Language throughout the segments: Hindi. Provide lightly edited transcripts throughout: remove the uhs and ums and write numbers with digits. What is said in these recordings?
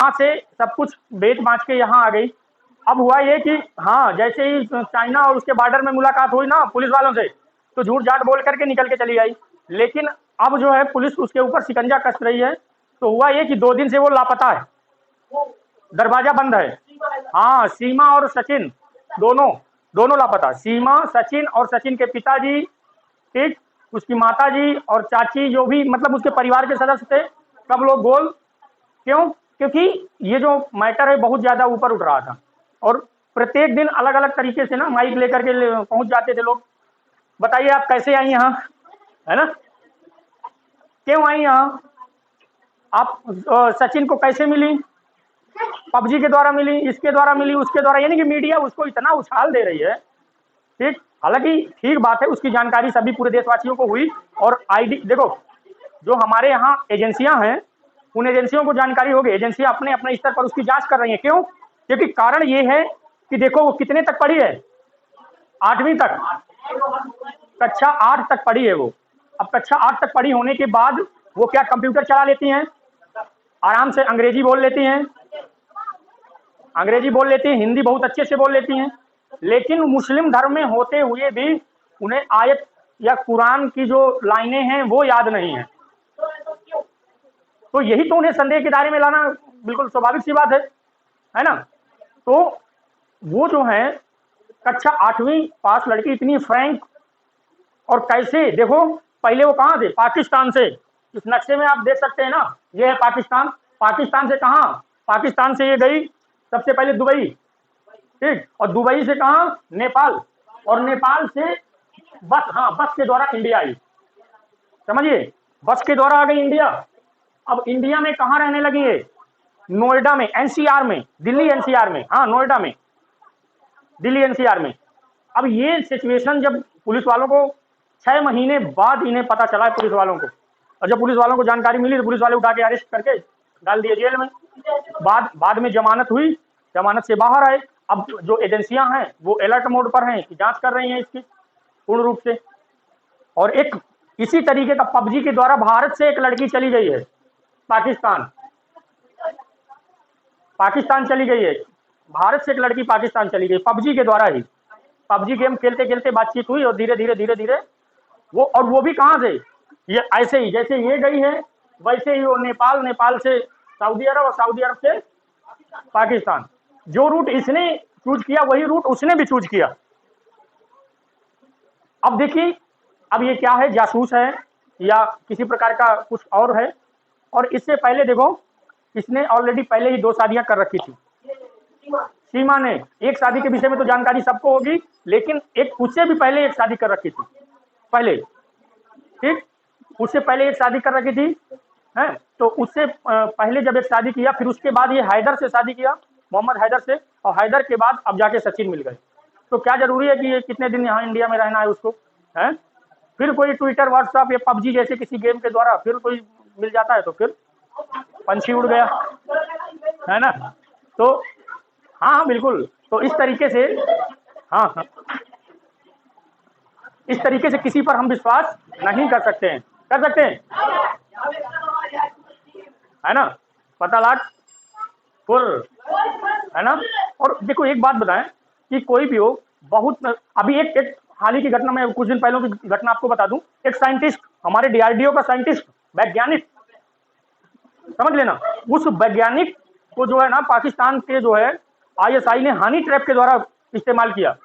वहाँ से सब कुछ बेच बाँच के यहाँ आ गई। अब हुआ ये कि हाँ, जैसे ही चाइना और उसके बॉर्डर में मुलाकात हुई ना पुलिस वालों से, तो झूठ-झाट बोल करके निकल के चली आई। लेकिन अब जो है पुलिस उसके ऊपर शिकंजा कस रही है। तो हुआ ये कि 2 दिन से वो लापता है, दरवाज़ा बंद है। हाँ, सीमा और सचिन दोनों लापता। सीमा, सचिन और सचिन के पिताजी, ठीक, उसकी माताजी और चाची जो भी मतलब उसके परिवार के सदस्य थे, सब लोग गोल। क्यों? क्योंकि ये जो मैटर है बहुत ज़्यादा ऊपर उठ रहा था और प्रत्येक दिन अलग-अलग तरीके से ना माइक लेकर के पहुँच जाते थे लोग। बताइए आप कैसे आई यहाँ? है ना? क्यों आई यहाँ? आप सचिन को कैसे मिली? पबजी के द्वारा मिली, इसके द्वारा मिली, उसके द्वारा, यानी कि मीडिया उसको इतना उछाल दे रही है, ठीक? हालाँकि ठीक बात है, उसकी जानकारी सभी पूरे देशवासियों को हुई और आईडी देखो, जो हमारे यहाँ एजेंसियाँ हैं, उन एजेंसियों को जानकारी होगी। एजेंसियाँ अपने-अपने स्तर पर उसकी जाँच कर रही हैं। क्यों? क्योंकि कारण ये है कि देखो वो कितने तक पढ़ी है? 8वीं तक, कक्षा 8 तक पढ़ी है वो। अब कक्षा 8 तक पढ़ी होने के बाद वो क्या कंप्यूटर चला लेती हैं? आराम से अंग्रेजी बोल लेती हैं, हिंदी बहुत अच्छे से बोल लेती हैं। लेकिन मुस्लिम धर्म में होते हुए भी उन्हें आयत या कुरान की जो लाइनें हैं वो याद नहीं है। तो यही तो उन्हें संदेह के दायरे में लाना बिल्कुल स्वाभाविक सी बात है ना? तो वो जो है कक्षा 8वीं पास लड़की इतनी फ्रैंक और कैसे देखो, पहले वो कहाँ थे? पाकिस्तान से। इस नक्शे में आप देख सकते हैं ना, ये है पाकिस्तान। पाकिस्तान से कहाँ? पाकिस्तान से ये गई सबसे पहले दुबई, ठीक, और दुबई से कहाँ? नेपाल, और नेपाल से बस के द्वारा इंडिया आई। समझिए, बस के द्वारा आ गई इंडिया। अब इंडिया में कहाँ रहने लगी है? नोएडा में, एनसीआर में, दिल्ली एनसीआर में, हाँ नोएडा में, दिल्ली एनसीआर में। अब ये सिचुएशन जब पुलिस वालों को 6 महीने बाद इन्हें पता चला है पुलिस वालों को, और जब पुलिस वालों को जानकारी मिली तो पुलिस वाले उठा के अरेस्ट करके डाल दिए जेल में। बाद में जमानत हुई, जमानत से बाहर आए। अब जो एजेंसियां हैं वो अलर्ट मोड पर हैं कि जांच कर रही हैं इसकी पूर्ण रूप से। और एक इसी तरीके का पबजी के द्वारा भारत से एक लड़की चली गई है पाकिस्तान चली गई है। भारत से एक लड़की पाकिस्तान चली गई पबजी के द्वारा ही। पबजी गेम खेलते खेलते बातचीत हुई और धीरे धीरे वो भी कहाँ से? ये ऐसे ही जैसे ये गई है वैसे ही वो नेपाल से सऊदी अरब और सऊदी अरब से पाकिस्तान। जो रूट इसने चूज किया वही रूट उसने भी चूज किया। अब देखिए, अब ये क्या है? जासूस है या किसी प्रकार का कुछ और है? और इससे पहले देखो, इसने ऑलरेडी पहले ही 2 शादियां कर रखी थी। सीमा ने एक शादी के विषय में तो जानकारी सबको होगी, लेकिन एक उससे भी पहले एक शादी कर रखी थी पहले, ठीक, उससे पहले एक शादी कर रखी थी है। तो उससे पहले जब एक शादी किया, फिर उसके बाद ये हैदर से शादी किया, मोहम्मद हैदर से, और हैदर के बाद अब जाके सचिन मिल गए। तो क्या जरूरी है कि ये कितने दिन यहाँ इंडिया में रहना है उसको, है? फिर कोई ट्विटर, व्हाट्सएप या पबजी जैसे किसी गेम के द्वारा फिर कोई मिल जाता है तो फिर पंछी उड़ गया, है ना? तो हाँ बिल्कुल। तो इस तरीके से हाँ, इस तरीके से किसी पर हम विश्वास नहीं कर सकते हैं। कर सकते हैं, है ना? पता लाख फुर, है ना? और देखो एक बात बताएं कि कोई भी हो, बहुत अभी एक हाल ही की घटना, मैं कुछ दिन पहले की घटना आपको बता दूं। एक साइंटिस्ट, हमारे डीआरडीओ का साइंटिस्ट, वैज्ञानिक, समझ लेना, उस वैज्ञानिक को जो है ना पाकिस्तान के जो है आईएसआई ने हनी ट्रैप के द्वारा इस्तेमाल किया।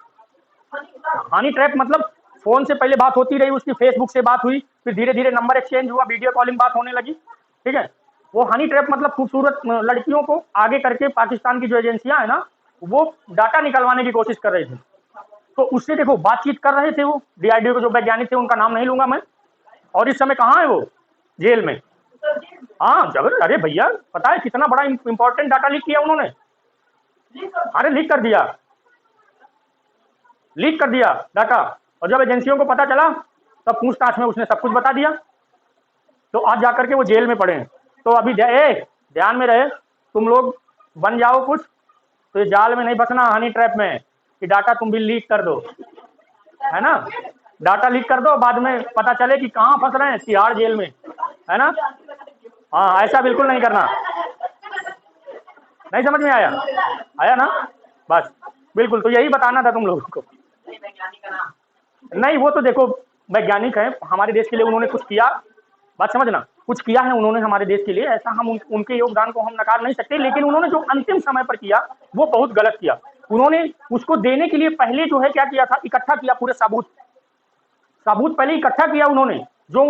हनी ट्रैप मतलब फोन से पहले बात होती रही उसकी, फेसबुक से बात हुई, फिर धीरे धीरे नंबर एक्सचेंज हुआ, वीडियो कॉलिंग बात होने लगी, ठीक है। वो हनी ट्रैप मतलब खूबसूरत लड़कियों को आगे करके पाकिस्तान की जो एजेंसियां है ना वो डाटा निकलवाने की कोशिश कर रही थी। तो उससे देखो बातचीत कर रहे थे वो डीआरडीओ के जो वैज्ञानिक थे, उनका नाम नहीं लूंगा मैं। और इस समय कहाँ है वो? जेल में। हाँ जबर, अरे भैया पता है कितना बड़ा इंपॉर्टेंट डाटा लीक किया उन्होंने? अरे लीक कर दिया डाटा। और जब एजेंसियों को पता चला तब पूछताछ में उसने सब कुछ बता दिया। तो आज जाकर के वो जेल में पड़े हैं। तो अभी ध्यान में रहे, तुम लोग बन जाओ कुछ तो ये जाल में नहीं फंसना, हनी ट्रैप में, कि डाटा तुम भी लीक कर दो, है ना? डाटा लीक कर दो, बाद में पता चले कि कहाँ फंस रहे हैं, तिहाड़ जेल में, है ना? हाँ ऐसा बिल्कुल नहीं करना। नहीं समझ में आया? आया ना? बस बिल्कुल, तो यही बताना था तुम लोगों को। नहीं वो तो देखो वैज्ञानिक है, हमारे देश के लिए उन्होंने कुछ किया, बात समझना, कुछ किया है उन्होंने हमारे देश के लिए, ऐसा हम उनके योगदान को हम नकार नहीं सकते, लेकिन उन्होंने जो अंतिम समय पर किया वो बहुत गलत किया। उन्होंने उसको देने के लिए पहले जो है क्या किया था, इकट्ठा किया पूरे साबूत, साबूत पहले इकट्ठा किया उन्होंने, जो